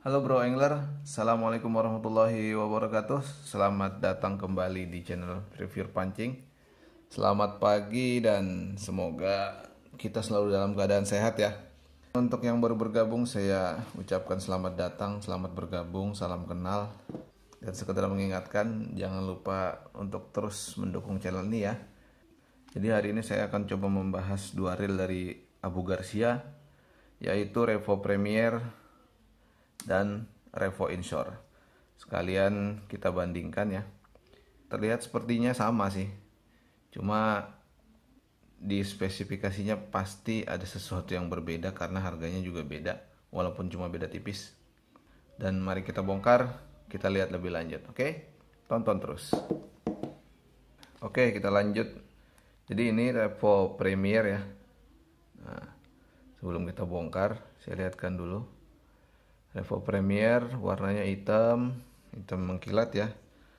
Halo Bro Angler, Assalamualaikum warahmatullahi wabarakatuh. Selamat datang kembali di channel Review Pancing. Selamat pagi dan semoga kita selalu dalam keadaan sehat ya. Untuk yang baru bergabung saya ucapkan selamat datang, selamat bergabung, salam kenal. Dan sekedar mengingatkan jangan lupa untuk terus mendukung channel ini ya. Jadi hari ini saya akan coba membahas dua reel dari Abu Garcia, yaitu Revo Premier dan Revo Inshore. Sekalian kita bandingkan ya. Terlihat sepertinya sama sih, cuma di spesifikasinya pasti ada sesuatu yang berbeda karena harganya juga beda, walaupun cuma beda tipis. Dan mari kita bongkar, kita lihat lebih lanjut. Oke, tonton terus. Oke, kita lanjut. Jadi ini Revo Premier ya. Nah, sebelum kita bongkar, saya lihatkan dulu. Revo Premier warnanya hitam mengkilat ya.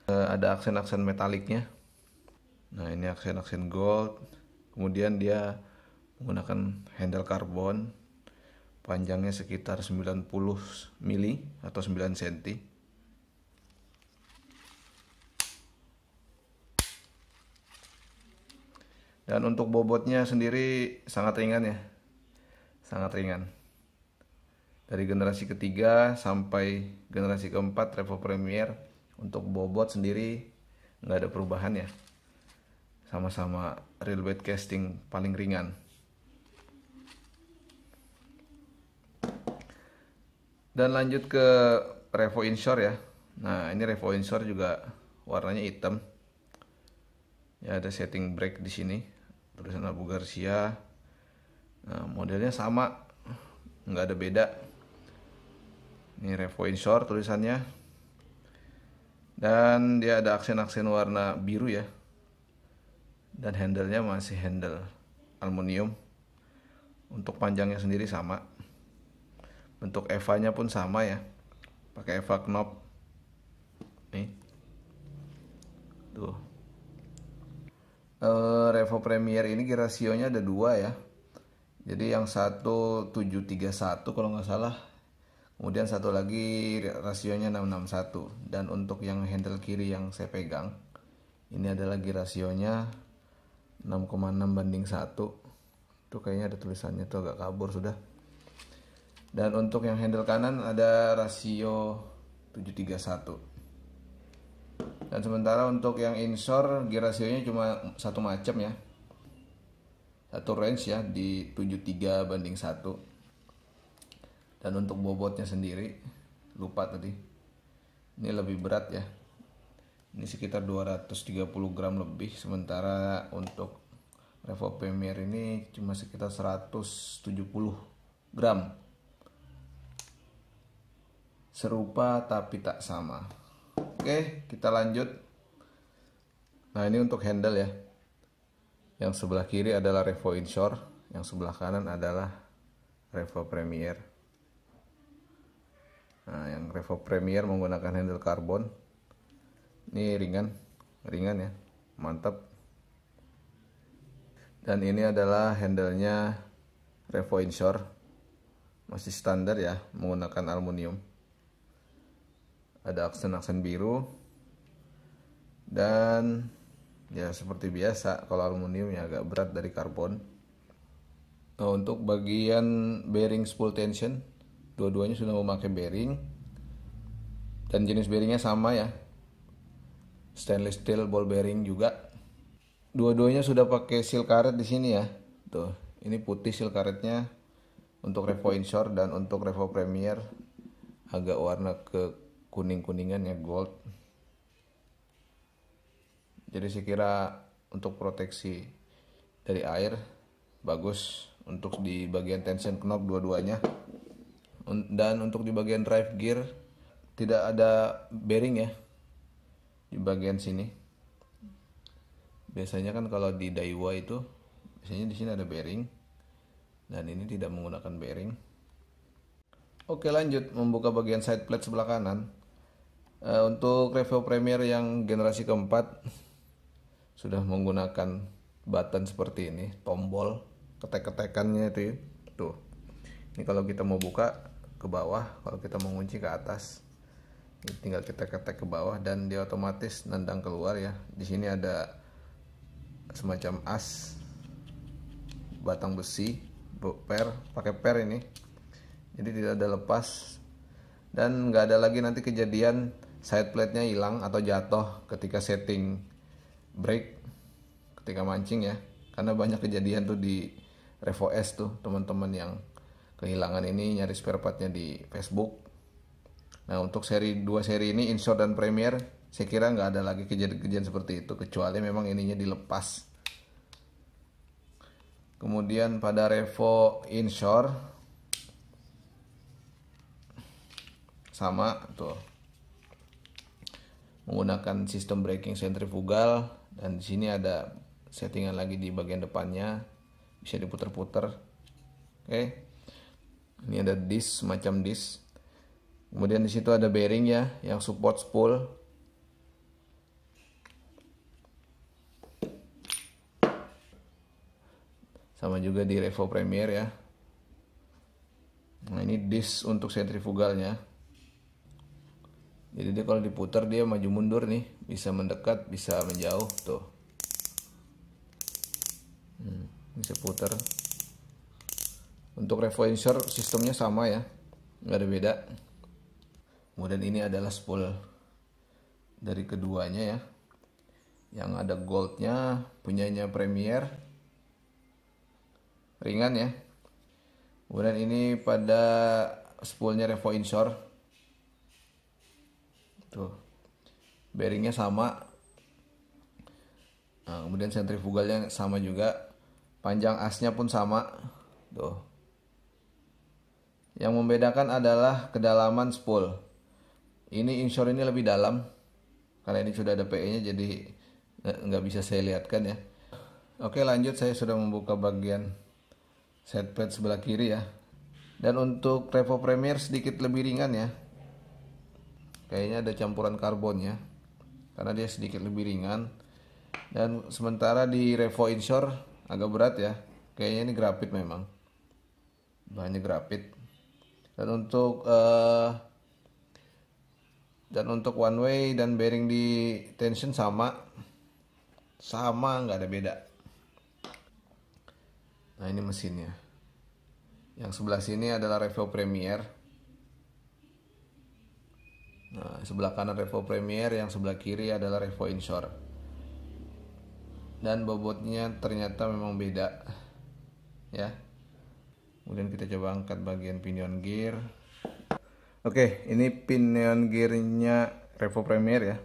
Ada aksen-aksen metaliknya. Nah, ini aksen-aksen gold. Kemudian dia menggunakan handle karbon. Panjangnya sekitar 90 mili atau 9 cm. Dan untuk bobotnya sendiri sangat ringan ya. Sangat ringan. Dari generasi ketiga sampai generasi keempat Revo Premier, untuk bobot sendiri nggak ada perubahan ya. Sama-sama reel bait casting paling ringan. Dan lanjut ke Revo Inshore ya. Nah, ini Revo Inshore juga warnanya hitam. Ya, ada setting brake di sini. Tulisan Abu Garcia. Nah, modelnya sama, nggak ada beda. Ini Revo Inshore tulisannya. Dan dia ada aksen-aksen warna biru ya. Dan handle-nya masih handle aluminium. Untuk panjangnya sendiri sama. Bentuk EVA-nya pun sama ya. Pakai EVA knob. Nih. Tuh. Revo Premier ini gear rasionya ada dua ya. Jadi yang satu 731 kalau nggak salah. Kemudian satu lagi rasionya 661. Dan untuk yang handle kiri yang saya pegang, ini adalah gear rasionya 6,6:1. Itu kayaknya ada tulisannya tuh, agak kabur sudah. Dan untuk yang handle kanan ada rasio 731. Dan sementara untuk yang inshore gear rasionya cuma satu macam ya. Satu range ya, di 73:1. Dan untuk bobotnya sendiri, lupa tadi, ini lebih berat ya. Ini sekitar 230 gram lebih. Sementara untuk Revo Premier ini cuma sekitar 170 gram. Serupa tapi tak sama. Oke, kita lanjut. Nah, ini untuk handle ya. Yang sebelah kiri adalah Revo Inshore, yang sebelah kanan adalah Revo Premier. Nah, yang Revo Premier menggunakan handle karbon. Ini ringan ya, mantap. Dan ini adalah handlenya Revo Inshore, masih standar ya, menggunakan aluminium. Ada aksen-aksen biru. Dan ya seperti biasa, kalau aluminium ya agak berat dari karbon. Nah, untuk bagian bearing spool tension, dua-duanya sudah memakai bearing. Dan jenis bearingnya sama ya, stainless steel ball bearing juga. Dua-duanya sudah pakai seal karet di sini ya. Tuh, ini putih seal karetnya untuk Revo Inshore, dan untuk Revo Premier agak warna ke kuning-kuningan ya, gold. Jadi saya kira untuk proteksi dari air bagus. Untuk di bagian tension knob dua-duanya. Dan untuk di bagian drive gear tidak ada bearing ya di bagian sini. Biasanya kan kalau di Daiwa itu biasanya di sini ada bearing, dan ini tidak menggunakan bearing. Oke, lanjut membuka bagian side plate sebelah kanan. Untuk Revo Premier yang generasi keempat sudah menggunakan button seperti ini, tombol ketek-ketekannya itu. Tuh. Ini kalau kita mau buka ke bawah, kalau kita mau ngunci ke atas. Ini tinggal kita ketek ke bawah dan dia otomatis nendang keluar ya. Di sini ada semacam as batang besi, pakai per ini, jadi tidak ada lepas dan nggak ada lagi nanti kejadian side plate-nya hilang atau jatuh ketika setting brake ketika mancing ya, karena banyak kejadian tuh di Revo S tuh teman-teman yang kehilangan ini, nyari spare part-nya di Facebook. Nah untuk dua seri ini Inshore dan Premier saya kira nggak ada lagi kejadian-kejadian seperti itu, kecuali memang ininya dilepas. Kemudian pada Revo Inshore sama tuh, menggunakan sistem braking sentrifugal, dan di sini ada settingan lagi di bagian depannya, bisa diputer-puter. Oke. Ini ada disc, semacam disc. Kemudian di situ ada bearing ya yang support spool. Sama juga di Revo Premier ya. Nah ini disc untuk sentrifugalnya. Jadi dia kalau diputar dia maju mundur nih, bisa mendekat, bisa menjauh tuh. Bisa putar. Untuk Revo Inshore sistemnya sama ya, nggak ada beda. Kemudian ini adalah spool dari keduanya ya, yang ada goldnya, punyanya Premier, ringan ya. Kemudian ini pada spoolnya Revo Inshore tuh, bearingnya sama. Nah, kemudian sentrifugalnya sama juga, panjang asnya pun sama tuh. Yang membedakan adalah kedalaman spool. Ini Inshore ini lebih dalam karena ini sudah ada PE nya, jadi nggak bisa saya lihatkan ya. Oke lanjut, saya sudah membuka bagian side plate sebelah kiri ya. Dan untuk Revo Premier sedikit lebih ringan ya, kayaknya ada campuran karbon ya, karena dia sedikit lebih ringan. Dan sementara di Revo Inshore agak berat ya, kayaknya ini grafit, memang bahannya grafit. Dan untuk one way dan bearing di tension sama nggak ada beda. Nah ini mesinnya. Yang sebelah sini adalah Revo Premier. Nah sebelah kanan Revo Premier, yang sebelah kiri adalah Revo Inshore. Dan bobotnya ternyata memang beda ya. Kemudian kita coba angkat bagian pinion gear. Oke, ini pinion gearnya Revo Premier ya.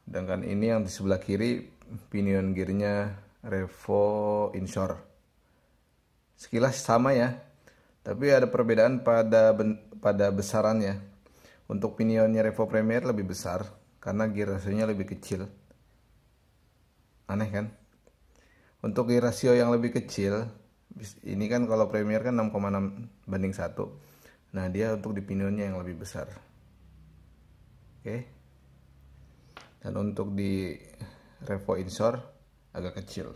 Sedangkan ini yang di sebelah kiri pinion gearnya Revo Inshore. Sekilas sama ya, tapi ada perbedaan pada besarannya. Untuk pinionnya Revo Premier lebih besar karena gear rasionya lebih kecil. Aneh kan? Untuk gear rasio yang lebih kecil, ini kan kalau Premier kan 6,6:1. Nah dia untuk di pinionnya yang lebih besar. Oke. Dan untuk di Revo Inshore agak kecil,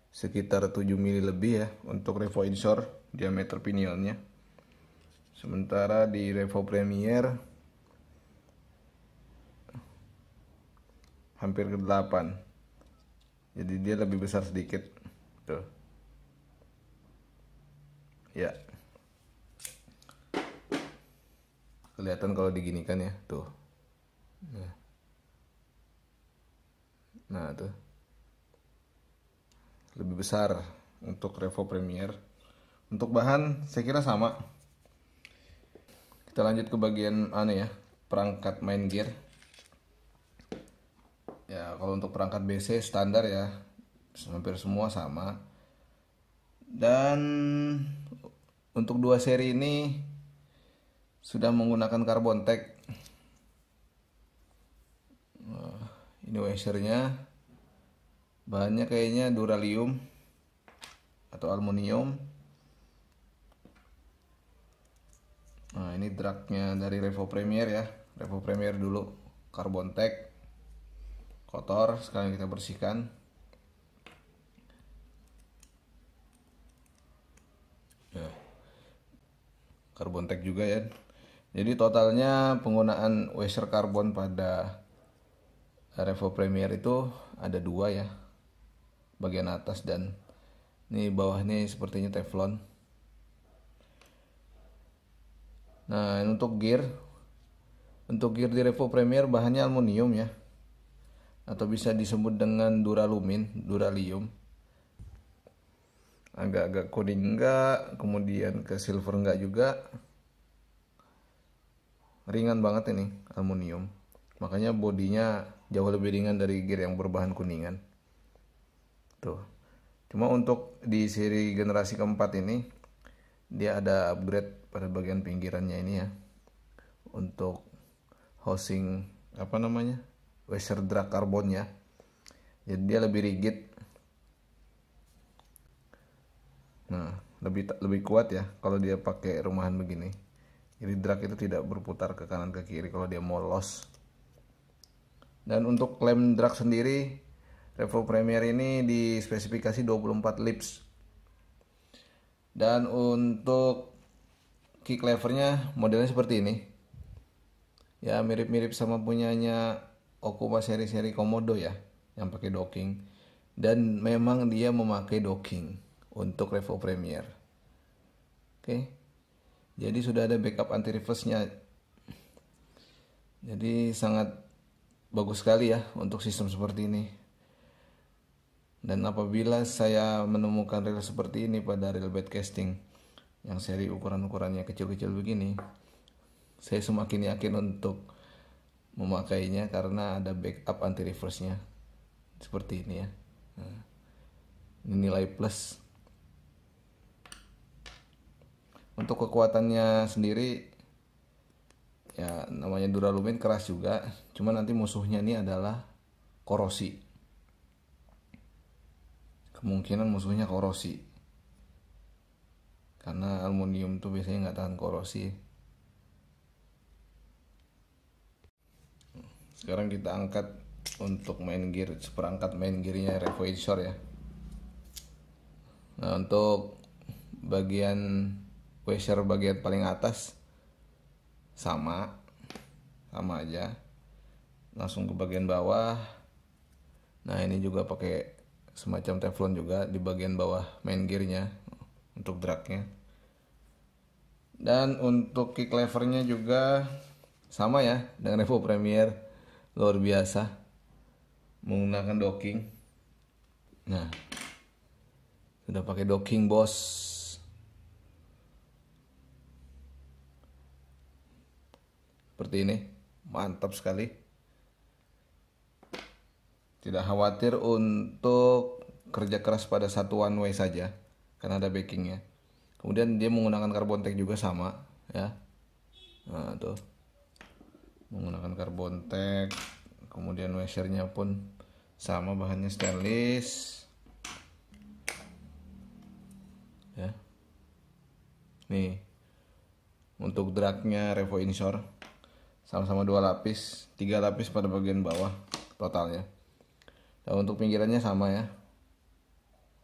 sekitar 7 mili lebih ya untuk Revo Inshore diameter pinionnya. Sementara di Revo Premier hampir ke 8. Jadi dia lebih besar sedikit tuh ya, kelihatan kalau diginikan ya tuh. Nah tuh lebih besar untuk Revo Premier. Untuk bahan saya kira sama. Kita lanjut ke bagian perangkat main gear. Ya kalau untuk perangkat BC standar ya, hampir semua sama. Dan untuk dua seri ini sudah menggunakan carbon tech. Ini washernya, bahannya kayaknya duralium atau aluminium. Nah ini dragnya dari Revo Premier ya, Revo Premier dulu carbon tech, kotor. Sekarang kita bersihkan. carbon tag juga ya. Jadi totalnya penggunaan washer carbon pada Revo Premier itu ada 2 ya, bagian atas dan ini bawah ini sepertinya teflon. Nah untuk gear di Revo Premier bahannya aluminium ya, atau bisa disebut dengan duralium. Agak-agak kuning enggak, kemudian ke silver enggak juga. Ringan banget ini aluminium. Makanya bodinya jauh lebih ringan dari gear yang berbahan kuningan. Tuh. Cuma untuk di seri generasi keempat ini dia ada upgrade pada bagian pinggirannya ini ya. Untuk housing washer drag karbonnya. Jadi dia lebih rigid. Nah, lebih kuat ya kalau dia pakai rumahan begini. Jadi drag itu tidak berputar ke kanan ke kiri kalau dia mau loss. Dan untuk klem drag sendiri, Revo Premier ini dispesifikasi 24 lips. Dan untuk kick levernya modelnya seperti ini. Ya mirip-mirip sama punyanya Okuma seri-seri Komodo ya, yang pakai docking. Dan memang dia memakai docking untuk Revo Premier. Oke. Jadi sudah ada backup anti reverse-nya. Jadi sangat bagus sekali ya untuk sistem seperti ini. Dan apabila saya menemukan reel seperti ini pada reel bed casting yang seri ukuran-ukurannya kecil-kecil begini, saya semakin yakin untuk memakainya karena ada backup anti reverse-nya seperti ini ya. Nah, ini nilai plus. Untuk kekuatannya sendiri ya namanya duralumin keras juga, cuma nanti musuhnya ini adalah korosi. Kemungkinan musuhnya korosi karena aluminium tuh biasanya nggak tahan korosi. Sekarang kita angkat untuk main gear, seperangkat main gearnya Revo Inshore ya. Nah untuk bagian washer bagian paling atas sama aja, langsung ke bagian bawah. Nah ini juga pakai semacam teflon juga di bagian bawah main gearnya untuk dragnya. Dan untuk kick levernya juga sama ya dengan Revo Premier, luar biasa menggunakan docking. Nah sudah pakai docking bos. Seperti ini, mantap sekali. Tidak khawatir untuk kerja keras pada satu one way saja karena ada backingnya. Kemudian dia menggunakan carbon tag juga sama ya. Nah tuh menggunakan carbon tag. Kemudian washernya pun sama, bahannya stainless ya. Nih untuk dragnya Revo Inshore sama-sama 2 lapis, 3 lapis pada bagian bawah totalnya. Dan untuk pinggirannya sama ya,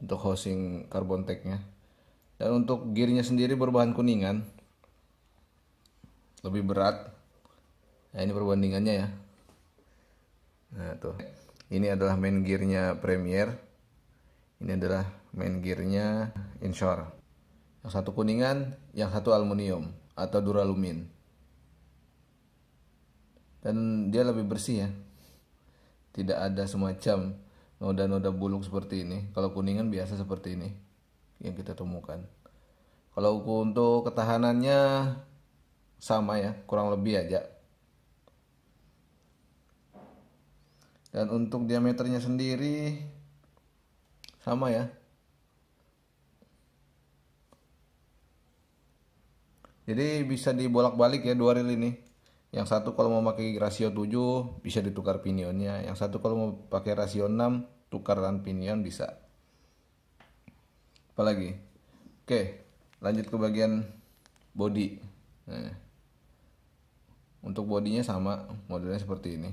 untuk housing carbon tag-nya. Dan untuk gearnya sendiri berbahan kuningan, lebih berat. Nah ini perbandingannya ya. Nah tuh, ini adalah main gearnya Premier, ini adalah main gearnya Inshore. Yang satu kuningan, yang satu aluminium atau duralumin. Dan dia lebih bersih ya, tidak ada semacam noda-noda buluk seperti ini. Kalau kuningan biasa seperti ini yang kita temukan. Kalau untuk ketahanannya sama ya, kurang lebih aja. Dan untuk diameternya sendiri sama ya. Jadi bisa dibolak-balik ya 2 reel ini. Yang satu kalau mau pakai rasio 7 bisa ditukar pinionnya. Yang satu kalau mau pakai rasio 6 tukaran pinion bisa. Apalagi? Oke, lanjut ke bagian body. Nah, untuk bodinya sama, modelnya seperti ini.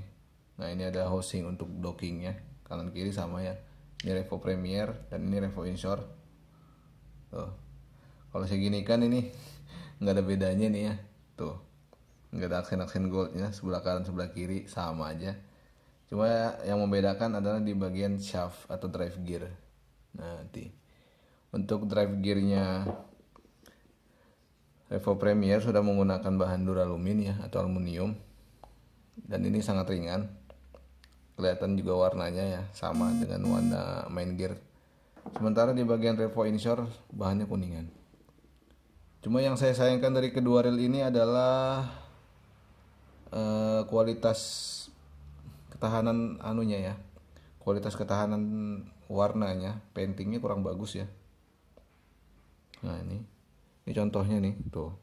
Nah ini ada housing untuk dockingnya, kanan kiri sama ya. Ini Revo Premier dan ini Revo Inshore. Tuh. Kalau saya gini kan ini nggak ada bedanya nih ya, tuh nggak ada aksen-aksen goldnya, sebelah kanan sebelah kiri sama aja. Cuma yang membedakan adalah di bagian shaft atau drive gear. Nanti untuk drive gearnya Revo Premier sudah menggunakan bahan duralumin ya, atau aluminium, dan ini sangat ringan. Kelihatan juga warnanya ya, sama dengan warna main gear. Sementara di bagian Revo Inshore bahannya kuningan. Cuma yang saya sayangkan dari kedua reel ini adalah kualitas ketahanan anunya ya, kualitas ketahanan warnanya, paintingnya kurang bagus ya. Nah ini contohnya nih, tuh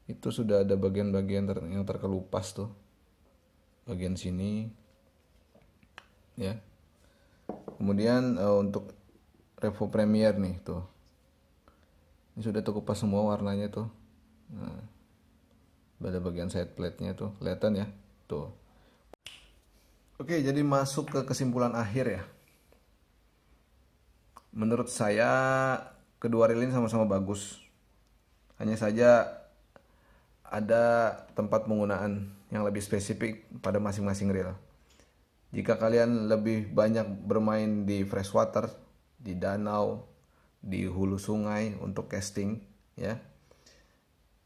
itu sudah ada bagian-bagian yang terkelupas tuh, bagian sini ya. Kemudian untuk Revo Premier nih, tuh ini sudah terkelupas semua warnanya tuh. Nah, ada bagian side plate-nya tuh, kelihatan ya tuh. Oke, jadi masuk ke kesimpulan akhir ya. Menurut saya kedua reel ini sama-sama bagus. Hanya saja ada tempat penggunaan yang lebih spesifik pada masing-masing reel. Jika kalian lebih banyak bermain di freshwater, di danau, di hulu sungai untuk casting ya,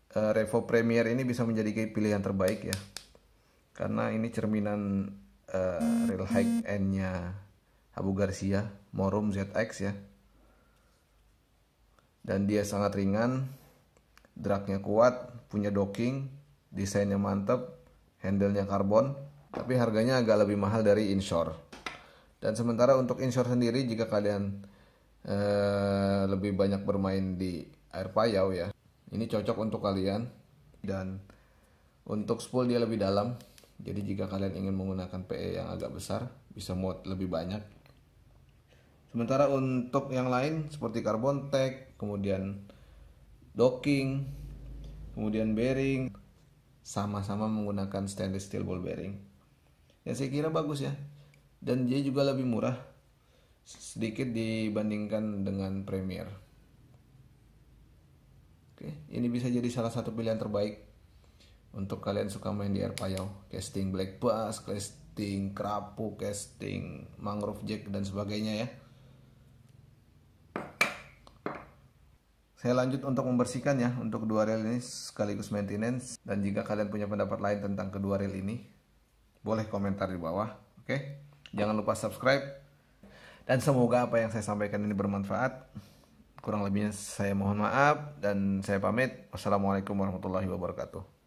Revo Premier ini bisa menjadi pilihan terbaik ya, karena ini cerminan reel high end-nya Abu Garcia Morum ZX ya, dan dia sangat ringan, dragnya kuat, punya docking, desainnya mantap, handle-nya karbon, tapi harganya agak lebih mahal dari Inshore. Dan sementara untuk Inshore sendiri, jika kalian lebih banyak bermain di air payau ya, ini cocok untuk kalian. Dan untuk spool dia lebih dalam, jadi jika kalian ingin menggunakan PE yang agak besar, bisa muat lebih banyak. Sementara untuk yang lain seperti carbon tag, kemudian docking, kemudian bearing, sama-sama menggunakan stainless steel ball bearing. Ya saya kira bagus ya, dan dia juga lebih murah sedikit dibandingkan dengan Premier. Oke, ini bisa jadi salah satu pilihan terbaik untuk kalian suka main di air payau, casting black bass, casting kerapu, casting mangrove jack dan sebagainya ya. Saya lanjut untuk membersihkan ya untuk kedua reel ini sekaligus maintenance. Dan jika kalian punya pendapat lain tentang kedua reel ini, boleh komentar di bawah. Oke, jangan lupa subscribe. Dan semoga apa yang saya sampaikan ini bermanfaat. Kurang lebihnya saya mohon maaf dan saya pamit. Wassalamualaikum warahmatullahi wabarakatuh.